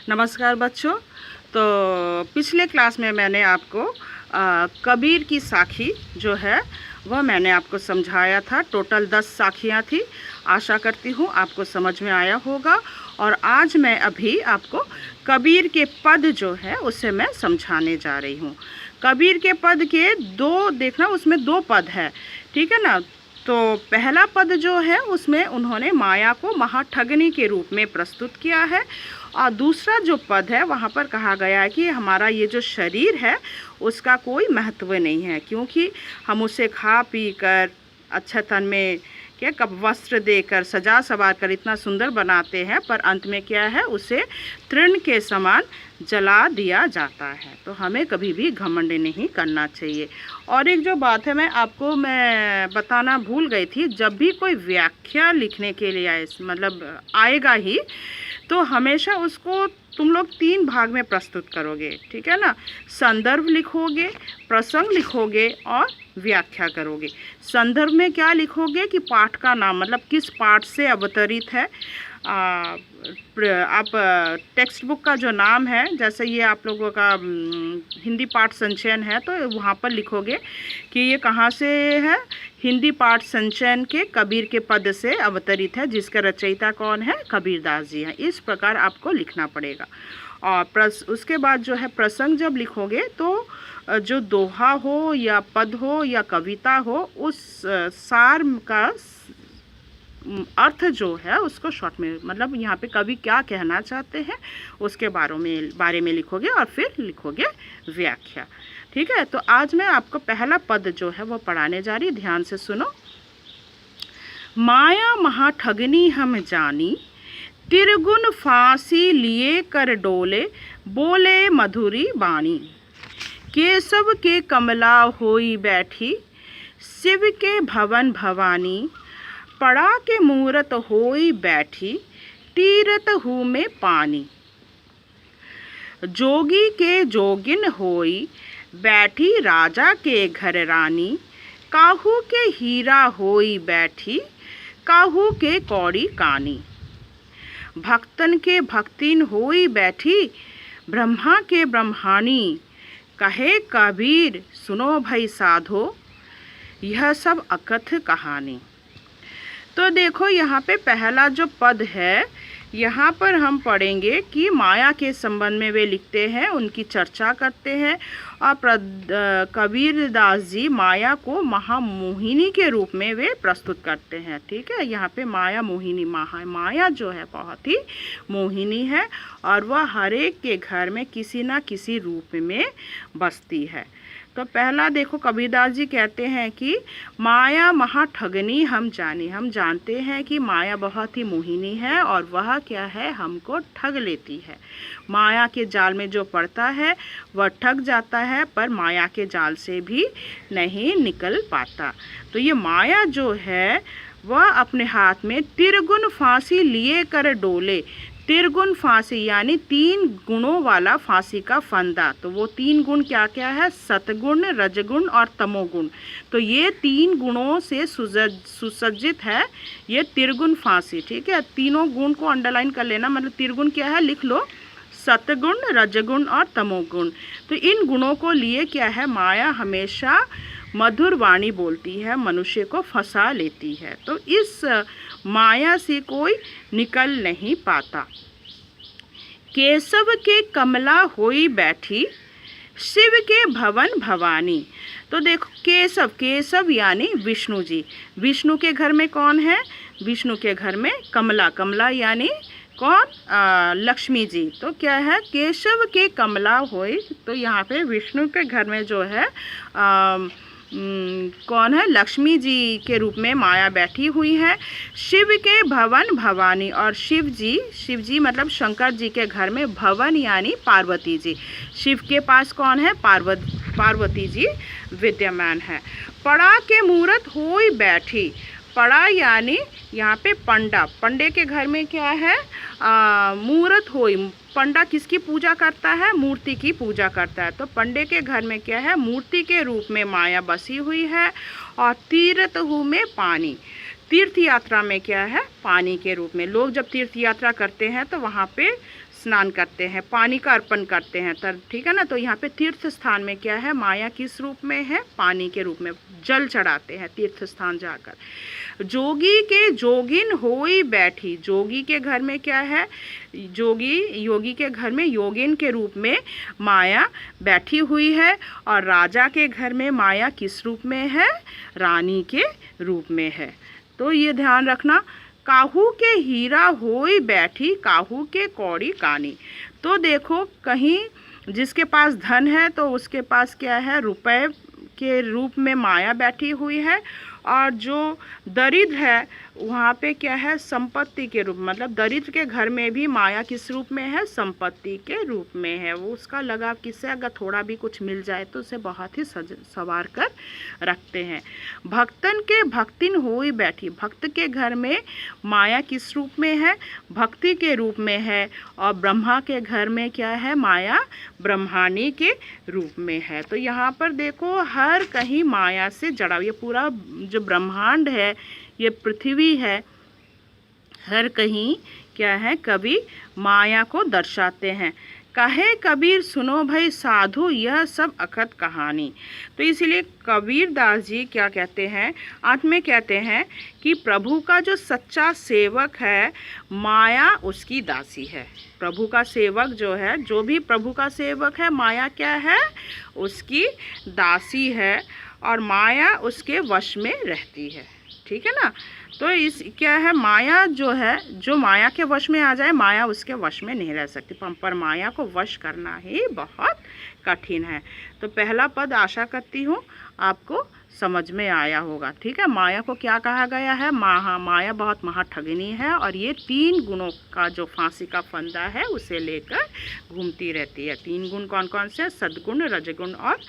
नमस्कार बच्चों। तो पिछले क्लास में मैंने आपको कबीर की साखी जो है वह मैंने आपको समझाया था। टोटल 10 साखियाँ थी। आशा करती हूँ आपको समझ में आया होगा। और आज मैं अभी आपको कबीर के पद जो है उसे मैं समझाने जा रही हूँ। कबीर के पद के दो देखना, उसमें 2 पद है, ठीक है ना। तो पहला पद जो है उसमें उन्होंने माया को महाठगनी के रूप में प्रस्तुत किया है, और दूसरा जो पद है वहाँ पर कहा गया है कि हमारा ये जो शरीर है उसका कोई महत्व नहीं है, क्योंकि हम उसे खा पी कर अच्छे तन में क्या कब वस्त्र देकर सजा सवार कर इतना सुंदर बनाते हैं, पर अंत में क्या है, उसे तृण के समान जला दिया जाता है। तो हमें कभी भी घमंड नहीं करना चाहिए। और एक जो बात है मैं बताना भूल गई थी, जब भी कोई व्याख्या लिखने के लिए आए मतलब आएगा ही, तो हमेशा उसको तुम लोग 3 भाग में प्रस्तुत करोगे, ठीक है ना। संदर्भ लिखोगे, प्रसंग लिखोगे और व्याख्या करोगे। संदर्भ में क्या लिखोगे कि पाठ का नाम, मतलब किस पाठ से अवतरित है। आप टेक्स्ट बुक का जो नाम है, जैसे ये आप लोगों का हिंदी पाठ संचयन है, तो वहाँ पर लिखोगे कि ये कहाँ से है। हिंदी पाठ संचयन के कबीर के पद से अवतरित है, जिसका रचयिता कौन है, कबीरदास जी हैं। इस प्रकार आपको लिखना पड़ेगा। और उसके बाद जो है प्रसंग जब लिखोगे तो जो दोहा हो या पद हो या कविता हो, उस सार का अर्थ जो है उसको शॉर्ट में, मतलब यहाँ पे कवि क्या कहना चाहते हैं उसके बारे में लिखोगे, और फिर लिखोगे व्याख्या, ठीक है। तो आज मैं आपको पहला पद जो है वो पढ़ाने जा रही, ध्यान से सुनो। माया महाठगनी हम जानी, तिरगुन फांसी लिए कर डोले, बोले मधुरी बाणी। केशव के कमला होई बैठी, शिव के भवन भवानी। पड़ा के मूरत होई बैठी, तीरथ हूँ में पानी। जोगी के जोगिन होई बैठी, राजा के घर रानी। काहू के हीरा होई बैठी, काहू के कौड़ी कानी। भक्तन के भक्तिन होई बैठी, ब्रह्मा के ब्रह्मानी। कहे कबीर सुनो भई साधो, यह सब अकथ कहानी। तो देखो यहाँ पे पहला जो पद है, यहाँ पर हम पढ़ेंगे कि माया के संबंध में वे लिखते हैं, उनकी चर्चा करते हैं। और कबीरदास जी माया को महामोहिनी के रूप में वे प्रस्तुत करते हैं, ठीक है। यहाँ पे माया मोहिनी, माया जो है बहुत ही मोहिनी है, और वह हर एक के घर में किसी ना किसी रूप में बसती है। तो पहला देखो, कबीरदास जी कहते हैं कि माया महाठगनी हम जाने, हम जानते हैं कि माया बहुत ही मोहिनी है, और वह क्या है, हमको ठग लेती है। माया के जाल में जो पड़ता है वह ठग जाता है, पर माया के जाल से भी नहीं निकल पाता। तो ये माया जो है वह अपने हाथ में तिरगुन फांसी लिए कर डोले। तिरगुन फांसी यानी 3 गुणों वाला फांसी का फंदा। तो वो 3 गुण क्या क्या है, सतगुण, रजगुण और तमोगुण। तो ये 3 गुणों से सुसज्जित है ये तिरगुन फांसी, ठीक है। तीनों गुण को अंडरलाइन कर लेना, मतलब तिरगुण क्या है लिख लो, सतगुण, रजगुण और तमोगुण। तो इन गुणों को लिए क्या है, माया हमेशा मधुर वाणी बोलती है, मनुष्य को फंसा लेती है। तो इस माया से कोई निकल नहीं पाता। केशव के कमला होई बैठी, शिव के भवन भवानी। तो देखो केशव, केशव यानी विष्णु जी। विष्णु के घर में कौन है, विष्णु के घर में कमला, कमला यानी कौन, लक्ष्मी जी। तो क्या है, केशव के कमला होई, तो यहाँ पे विष्णु के घर में जो है कौन है, लक्ष्मी जी के रूप में माया बैठी हुई है। शिव के भवन भवानी, और शिव जी मतलब शंकर जी के घर में भवन यानी पार्वती जी। शिव के पास कौन है, पार्वती जी विद्यमान है। पड़ा के मूरत होई बैठी, पड़ा यानी यहाँ पे पंडा, पंडे के घर में क्या है, मूरत होई। पंडा किसकी पूजा करता है, मूर्ति की पूजा करता है। तो पंडे के घर में क्या है, मूर्ति के रूप में माया बसी हुई है। और तीर्थ हूँ में पानी, तीर्थ यात्रा में क्या है, पानी के रूप में। लोग जब तीर्थ यात्रा करते हैं तो वहाँ पे स्नान करते हैं, पानी का अर्पण करते हैं, ठीक है ना। तो यहाँ पे तीर्थ स्थान में क्या है, माया किस रूप में है, पानी के रूप में जल चढ़ाते हैं तीर्थ स्थान जाकर। जोगी के जोगिन होई बैठी, जोगी के घर में क्या है, योगी के घर में योगिन के रूप में माया बैठी हुई है, और राजा के घर में माया किस रूप में है, रानी के रूप में है। तो ये ध्यान रखना। काहू के हीरा होई बैठी, काहू के कौड़ी कानी। तो देखो, कहीं जिसके पास धन है तो उसके पास क्या है, रुपए के रूप में माया बैठी हुई है, और जो दरिद्र है वहाँ पे क्या है, संपत्ति के रूप, मतलब दरिद्र के घर में भी माया किस रूप में है, संपत्ति के रूप में है। वो उसका लगाव किससे, अगर थोड़ा भी कुछ मिल जाए तो उसे बहुत ही संवार कर रखते हैं। भक्तन के भक्तिन होई बैठी, भक्त के घर में माया किस रूप में है, भक्ति के रूप में है, और ब्रह्मा के घर में क्या है, माया ब्रह्माणी के रूप में है। तो यहाँ पर देखो, हर कहीं माया से जड़ा, ये पूरा जो ब्रह्मांड है, ये पृथ्वी है, हर कहीं क्या है, कवि माया को दर्शाते हैं। कहे कबीर सुनो भाई साधु, यह सब अकथ कहानी। तो इसीलिए कबीर दास जी क्या कहते हैं, अंत में कहते हैं कि प्रभु का जो सच्चा सेवक है, माया उसकी दासी है। प्रभु का सेवक जो है, जो भी प्रभु का सेवक है, माया क्या है, उसकी दासी है, और माया उसके वश में रहती है, ठीक है ना। तो इस क्या है, माया जो है, जो माया के वश में आ जाए, माया उसके वश में नहीं रह सकती, पर माया को वश करना ही बहुत कठिन है। तो पहला पद आशा करती हूँ आपको समझ में आया होगा, ठीक है। माया को क्या कहा गया है, माया बहुत महाठगिनी है, और ये 3 गुणों का जो फांसी का फंदा है उसे लेकर घूमती रहती है। 3 गुण कौन कौन से, सद्गुण, रजगुण और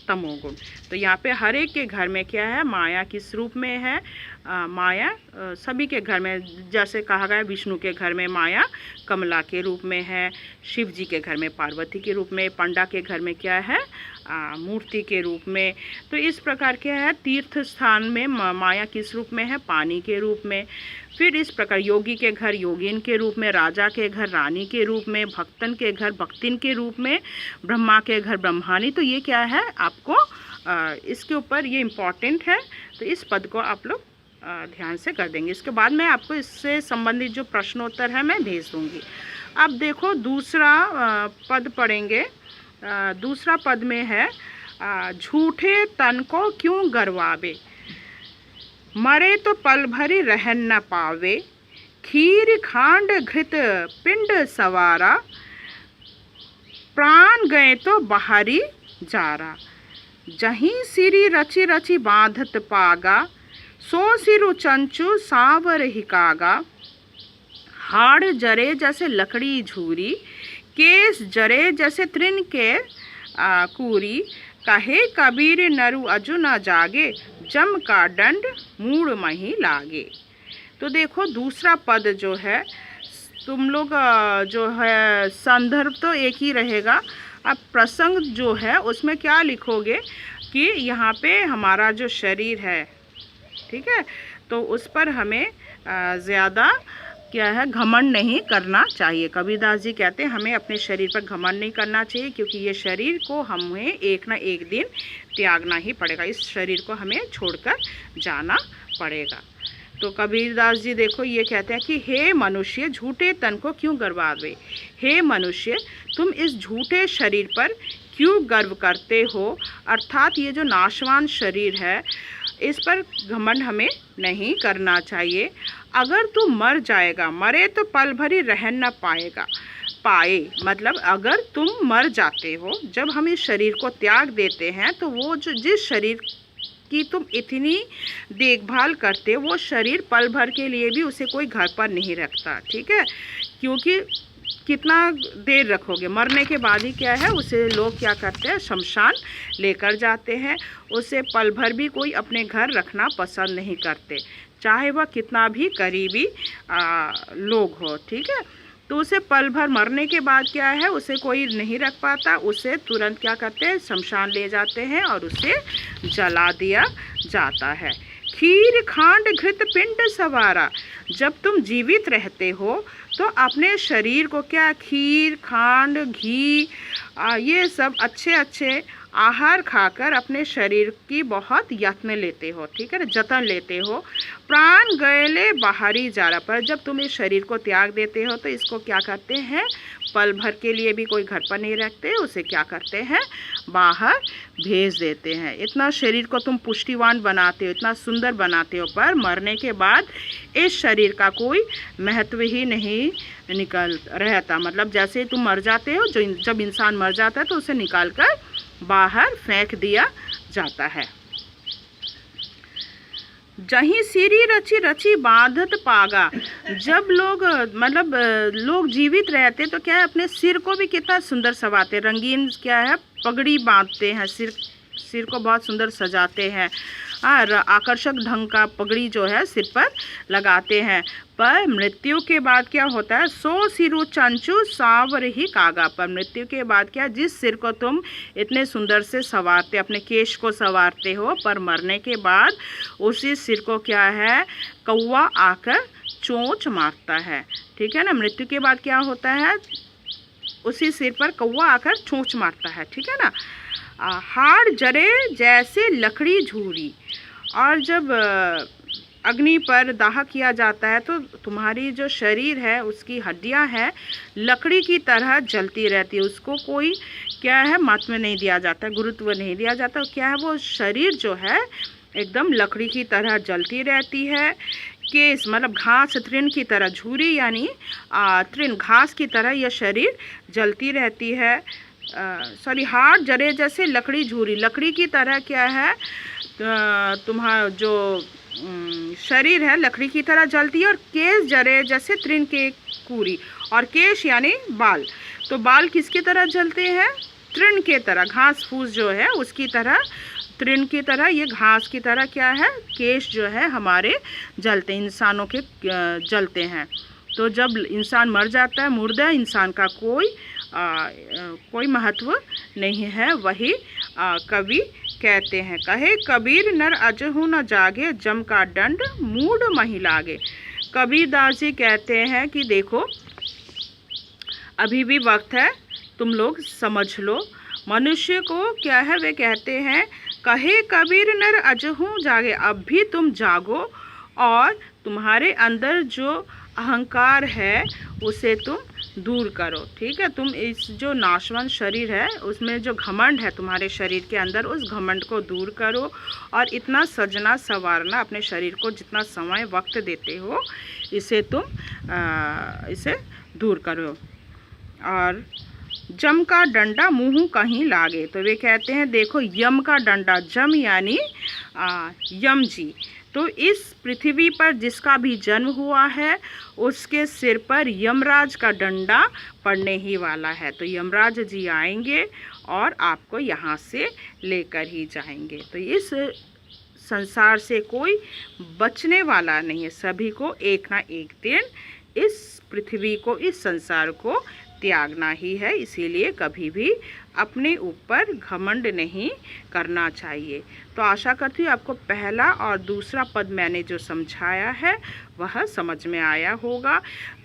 तमोगुण। तो यहाँ पे हर एक के घर में क्या है, माया किस रूप में है, माया सभी के घर में, जैसे कहा गया विष्णु के घर में माया कमला के रूप में है, शिव जी के घर में पार्वती के रूप में, पंडा के घर में क्या है, मूर्ति के रूप में। तो इस प्रकार क्या है, तीर्थ स्थान में माया किस रूप में है, पानी के रूप में। फिर इस प्रकार योगी के घर योगिन के रूप में, राजा के घर रानी के रूप में, भक्तन के घर भक्तिन के रूप में, ब्रह्मा के घर ब्रह्मानी। तो ये क्या है, आपको इसके ऊपर ये इम्पॉर्टेंट है, तो इस पद को आप लोग ध्यान से कर देंगे। इसके बाद मैं आपको इससे संबंधित जो प्रश्नोत्तर है मैं भेज दूँगी। अब देखो दूसरा पद पढ़ेंगे। दूसरा पद में है, झूठे तन को क्यों गरवावे, मरे तो पल भरी रहन न पावे, खीर खांड घृत पिंड सवारा, प्राण गए तो बाहरी जारा, जहीं सिरी रची रची बांधत पागा, सो सिरु चंचु सांवर हिकागा, हाड़ जरे जैसे लकड़ी झूरी, केस जरे जैसे तृण के कूरी, कहे कबीर नरु अजु न जागे, जम का दंड मूड़ मही लागे। तो देखो दूसरा पद जो है, तुम लोग जो है संदर्भ तो एक ही रहेगा, अब प्रसंग जो है उसमें क्या लिखोगे कि यहाँ पे हमारा जो शरीर है, ठीक है, तो उस पर हमें ज़्यादा क्या है, घमंड नहीं करना चाहिए। कबीरदास जी कहते हैं हमें अपने शरीर पर घमंड नहीं करना चाहिए, क्योंकि ये शरीर को हमें एक ना एक दिन त्यागना ही पड़ेगा, इस शरीर को हमें छोड़कर जाना पड़ेगा। तो कबीरदास जी देखो ये कहते हैं कि हे मनुष्य झूठे तन को क्यों गरवावे, हे मनुष्य तुम इस झूठे शरीर पर क्यों गर्व करते हो, अर्थात ये जो नाशवान शरीर है इस पर घमंड हमें नहीं करना चाहिए। अगर तू मर जाएगा, मरे तो पल भरी रह न पाएगा, पाए मतलब अगर तुम मर जाते हो, जब हम इस शरीर को त्याग देते हैं तो वो जो जिस शरीर की तुम इतनी देखभाल करते, वो शरीर पल भर के लिए भी उसे कोई घर पर नहीं रखता, ठीक है, क्योंकि कितना देर रखोगे, मरने के बाद ही क्या है उसे लोग क्या करते हैं, शमशान लेकर जाते हैं, उसे पल भर भी कोई अपने घर रखना पसंद नहीं करते, चाहे वह कितना भी करीबी लोग हो, ठीक है। तो उसे पल भर मरने के बाद क्या है उसे कोई नहीं रख पाता, उसे तुरंत क्या करते हैं, शमशान ले जाते हैं और उसे जला दिया जाता है। खीर खांड घृत पिंड सवारा, जब तुम जीवित रहते हो तो अपने शरीर को क्या खीर, खांड, घी ये सब अच्छे अच्छे आहार खाकर अपने शरीर की बहुत यत्न लेते हो, ठीक है ना, जतन लेते हो। प्राण गएले बाहरी जारा पर, जब तुम इस शरीर को त्याग देते हो तो इसको क्या करते हैं, पल भर के लिए भी कोई घर पर नहीं रखते, उसे क्या करते हैं, बाहर भेज देते हैं। इतना शरीर को तुम पुष्टिवान बनाते हो, इतना सुंदर बनाते हो, पर मरने के बाद इस शरीर का कोई महत्व ही नहीं निकल रहता। मतलब जैसे तुम मर जाते हो, जब इंसान मर जाता है तो उसे निकाल कर बाहर फेंक दिया जाता है। जहीं सिरी रची रची बांधत पागा, जब लोग मतलब लोग जीवित रहते तो क्या है, अपने सिर को भी कितना सुंदर सजाते, रंगीन क्या है, पगड़ी बांधते हैं, सिर को बहुत सुंदर सजाते हैं और आकर्षक ढंग का पगड़ी जो है सिर पर लगाते हैं। पर मृत्यु के बाद क्या होता है, सो सिरु चंचु सावर ही कागा, पर मृत्यु के बाद क्या, जिस सिर को तुम इतने सुंदर से संवारते, अपने केश को संवारते हो, पर मरने के बाद उसी सिर को क्या है, कौवा आकर चोंच मारता है, ठीक है ना। मृत्यु के बाद क्या होता है, उसी सिर पर कौवा आकर चोंच मारता है, ठीक है ना। हाड़ जरे जैसे लकड़ी झूरी, और जब अग्नि पर दाह किया जाता है तो तुम्हारी जो शरीर है उसकी हड्डियां हैं लकड़ी की तरह जलती रहती है, उसको कोई क्या है महत्व नहीं दिया जाता, गुरुत्व नहीं दिया जाता, क्या है वो शरीर जो है एकदम लकड़ी की तरह जलती रहती है। केस मतलब घास तृण की तरह, झूरी यानी तृण घास की तरह यह शरीर जलती रहती है। सॉरी, हाड़ जरे जैसे लकड़ी झूरी, लकड़ी की तरह क्या है, तुम्हारा जो शरीर है लकड़ी की तरह जलती है। और केस जरे जैसे तृण के कूरी, और केश यानी बाल, तो बाल किसकी तरह जलते हैं, तृण के तरह, घास फूस जो है उसकी तरह, तृण की तरह, ये घास की तरह क्या है, केश जो है हमारे जलते, इंसानों के जलते हैं। तो जब इंसान मर जाता है, मुर्दा इंसान का कोई महत्व नहीं है, वही कवि कहते हैं। कहे कबीर नर अजहु न जागे, जम का दंड मूढ़ महि लागे। कबीरदास जी कहते हैं कि देखो अभी भी वक्त है, तुम लोग समझ लो। मनुष्य को क्या है, वे कहते हैं कहे कबीर नर अजहु जागे, अब भी तुम जागो और तुम्हारे अंदर जो अहंकार है उसे तुम दूर करो, ठीक है। तुम इस जो नाशवान शरीर है उसमें जो घमंड है तुम्हारे शरीर के अंदर, उस घमंड को दूर करो और इतना सजना संवारना, अपने शरीर को जितना समय वक्त देते हो इसे तुम इसे दूर करो। और जम का डंडा मुँह कहीं लागे, तो वे कहते हैं देखो यम का डंडा, जम यानी यम जी, तो इस पृथ्वी पर जिसका भी जन्म हुआ है उसके सिर पर यमराज का डंडा पड़ने ही वाला है। तो यमराज जी आएंगे और आपको यहाँ से लेकर ही जाएंगे। तो इस संसार से कोई बचने वाला नहीं है, सभी को एक ना एक दिन इस पृथ्वी को, इस संसार को त्यागना ही है। इसीलिए कभी भी अपने ऊपर घमंड नहीं करना चाहिए। तो आशा करती हूँ आपको पहला और दूसरा पद मैंने जो समझाया है वह समझ में आया होगा।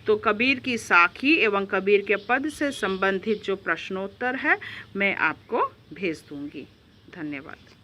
तो कबीर की साखी एवं कबीर के पद से संबंधित जो प्रश्नोत्तर है मैं आपको भेज दूँगी। धन्यवाद।